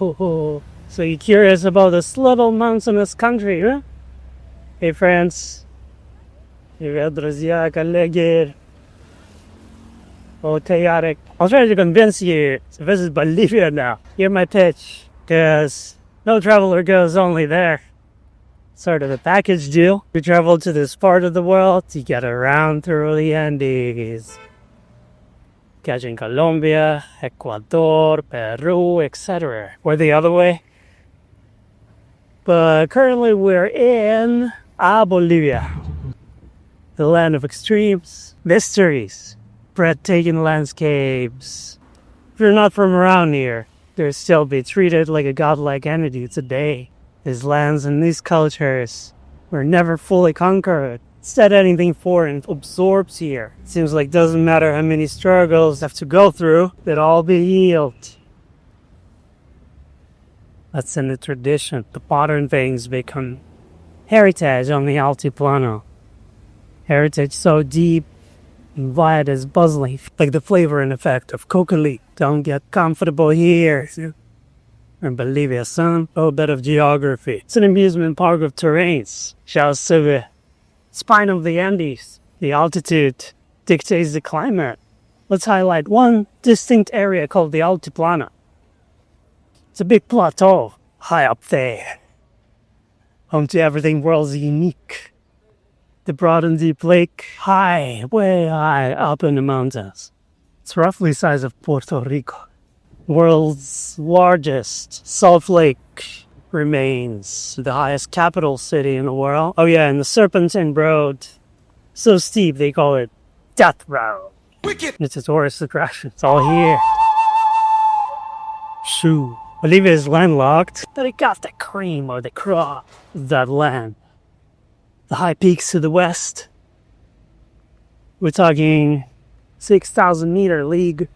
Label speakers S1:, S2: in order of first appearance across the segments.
S1: Oh, so you're curious about this little mountainous country, huh? Hey, friends. Привет, друзья, коллеги. Oh, chaotic. I'll try to convince you to visit Bolivia now. Hear my pitch, because no traveler goes only there. Sort of a package deal. You travel to this part of the world, you get around through the Andes. Catching Colombia, Ecuador, Peru, etc. Or the other way. But currently we're in Bolivia. The land of extremes, mysteries, breathtaking landscapes. If you're not from around here, you'll still be treated like a godlike entity today. These lands and these cultures were never fully conquered. Instead, anything foreign absorbs here. It seems like doesn't matter how many struggles have to go through, they'll all be healed. That's in the tradition. The modern things become heritage on the Altiplano. Heritage so deep and wide as buzzing, like the flavor and effect of coca leaf. Don't get comfortable here. In Bolivia, son, a bit of geography. It's an amusement park of terrains. Shouts to the spine of the Andes. The altitude dictates the climate. Let's highlight one distinct area called the Altiplano. It's a big plateau high up there, home to everything world's unique. The broad and deep lake, high, way high up in the mountains. It's roughly the size of Puerto Rico. World's largest salt lake remains the highest capital city in the world. Oh yeah, and the Serpentine Road, so steep they call it Death Road. Wicked. It's a tourist attraction. It's all here. Shoo. Bolivia is landlocked, but it got the cream or the crop of that land. The high peaks to the west. We're talking 6,000-meter league.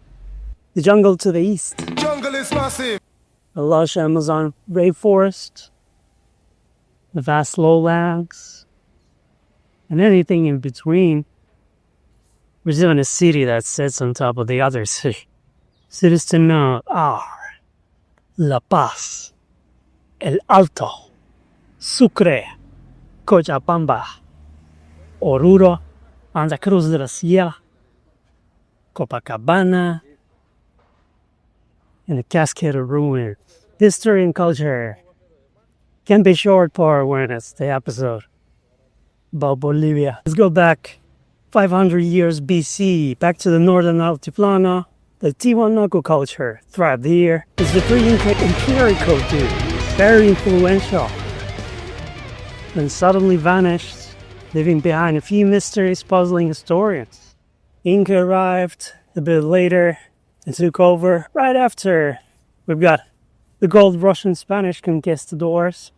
S1: The jungle to the east.
S2: Jungle is massive.
S1: The lush Amazon rainforest. The vast lowlands. And anything in between. We're even a city that sits on top of the other city. Cities to know are La Paz, El Alto, Sucre, Cochabamba, Oruro, Santa Cruz de la Sierra, Copacabana, and the Cascade of Ruins. History and culture can be short for awareness, the episode about Bolivia. Let's go back 500 years BC, back to the northern Altiplano. The Tiwanaku culture thrived here. It's the pre-Inca empirical dude, very influential, and suddenly vanished, leaving behind a few mysteries puzzling historians. Inca arrived a bit later and took over right after. We've got the gold Russian Spanish conquistadors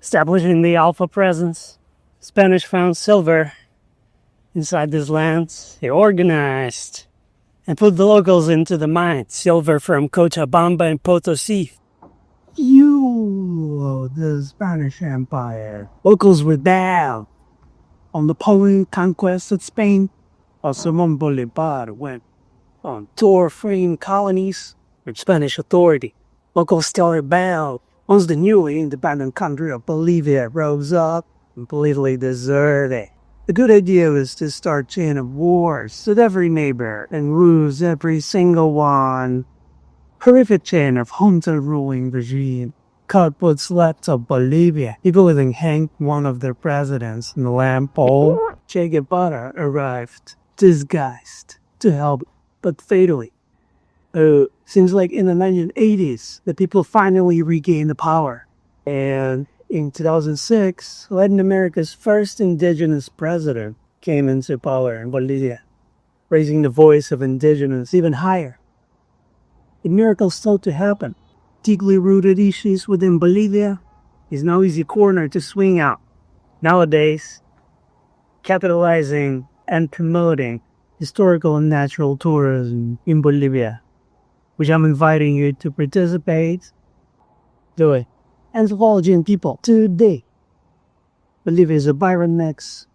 S1: establishing the Alpha presence. Spanish found silver inside these lands. They organized and put the locals into the mines. Silver from Cochabamba and Potosi. The Spanish Empire. Locals were down on Napoleon conquest of Spain. Simón Bolívar went on tour freeing colonies with Spanish authority. Locals still rebelled. Once the newly independent country of Bolivia rose up, completely deserted. The good idea was to start a chain of wars with every neighbor and lose every single one. Horrific chain of junta ruling regime cut what's left of Bolivia. People even hanged one of their presidents in the lamp pole. Che Guevara arrived, disguised, to help, but fatally. Seems like in the 1980s, the people finally regained the power. And in 2006, Latin America's first indigenous president came into power in Bolivia, raising the voice of indigenous even higher. The miracle still to happen. Deeply rooted issues within Bolivia is no easy corner to swing out. Nowadays, capitalizing and promoting historical and natural tourism in Bolivia, which I'm inviting you to participate. Do it. Anthropology and people today. Bolivia is a vibrant mix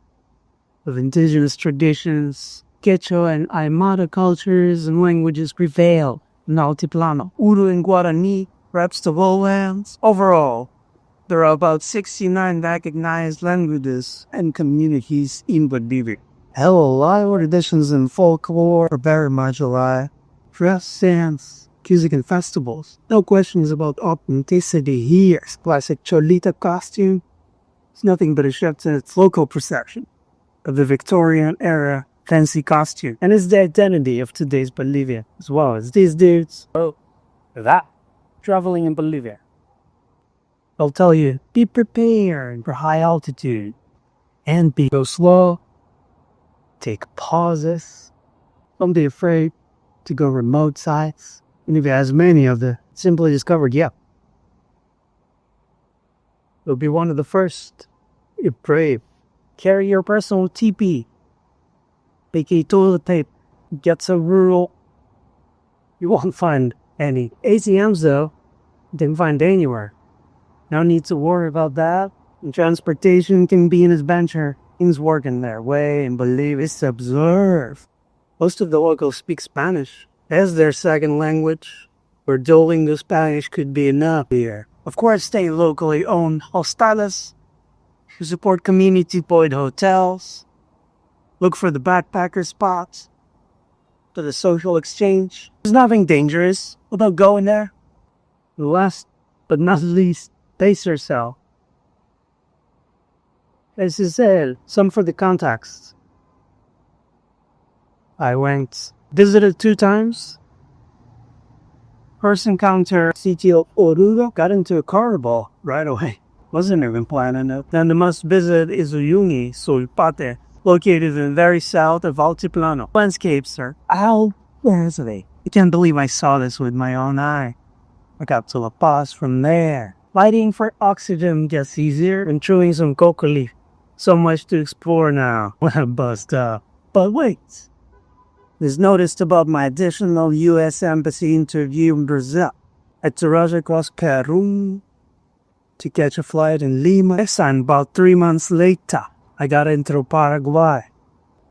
S1: of indigenous traditions. Quechua and Aymara cultures and languages prevail and Altiplano. Uru and Guarani reps the lowlands. Overall, there are about 69 recognized languages and communities in Bolivia. Hell, a lot of traditions and folklore are very much alive. Dress, dance, music, and festivals. No questions about authenticity here. Classic Cholita costume is nothing but a shift in its local perception of the Victorian era fancy costume, and it's the identity of today's Bolivia, as well as these dudes. Oh, that traveling in Bolivia. I'll tell you, be prepared for high altitude and go slow. Take pauses. Don't be afraid to go remote sites. And if you have many of the simply discovered yet, you'll be one of the first. You're brave. Carry your personal TP. Take a toilet tape. Get so rural. You won't find any ATMs though. You didn't find anywhere. No need to worry about that. And transportation can be an adventure. Things working their way and believe it's to observe. Most of the locals speak Spanish as their second language, where Duolingo Spanish could be enough here. Of course, stay locally owned hostales to support community-employed hotels. Look for the backpacker spots, to the social exchange. There's nothing dangerous about going there. Last but not least, pace yourself. As I said, some for the context. I visited 2 times. First encounter, Sitio Oruro, got into a carnival right away. Wasn't even planning it. Then the must visit is Uyuni, Sulpate, located in the very south of Altiplano. Landscapes are outstanding. I can't believe I saw this with my own eye. I got to La Paz from there. Lighting for oxygen gets easier and chewing some coca leaf. So much to explore now when I bust up. But wait. There's noticed about my additional U.S. Embassy interview in Brazil. At Taraja across Peru to catch a flight in Lima. And about 3 months later, I got into Paraguay.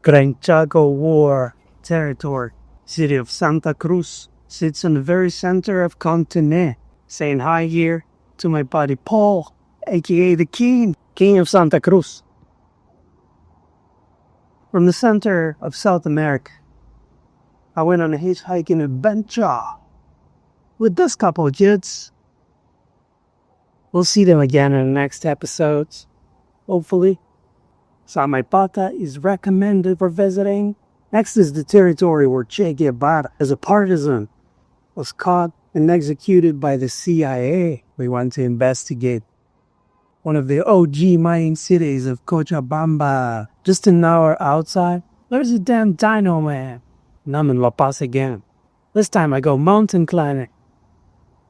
S1: Gran Chaco War territory. City of Santa Cruz sits in the very center of continent. Saying hi here to my buddy Paul, aka the King of Santa Cruz. From the center of South America, I went on a hitchhiking adventure with this couple of kids. We'll see them again in the next episodes, hopefully. Samaipata is recommended for visiting. Next is the territory where Che Guevara, as a partisan, was caught and executed by the CIA. We want to investigate one of the OG mining cities of Cochabamba. Just an hour outside, there's a damn dino man. And I'm in La Paz again. This time I go mountain climbing.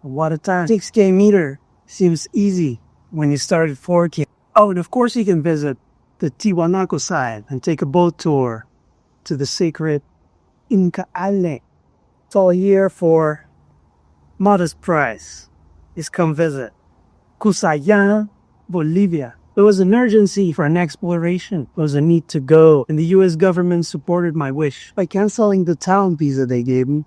S1: What a time. 6K meter seems easy when you start at 4K. Oh, and of course you can visit the Tiwanaku side and take a boat tour to the sacred Inca Island. It's all here for modest price. Just come visit Cusayán, Bolivia. There was an urgency for an exploration. There was a need to go, and the U.S. government supported my wish by canceling the town visa they gave me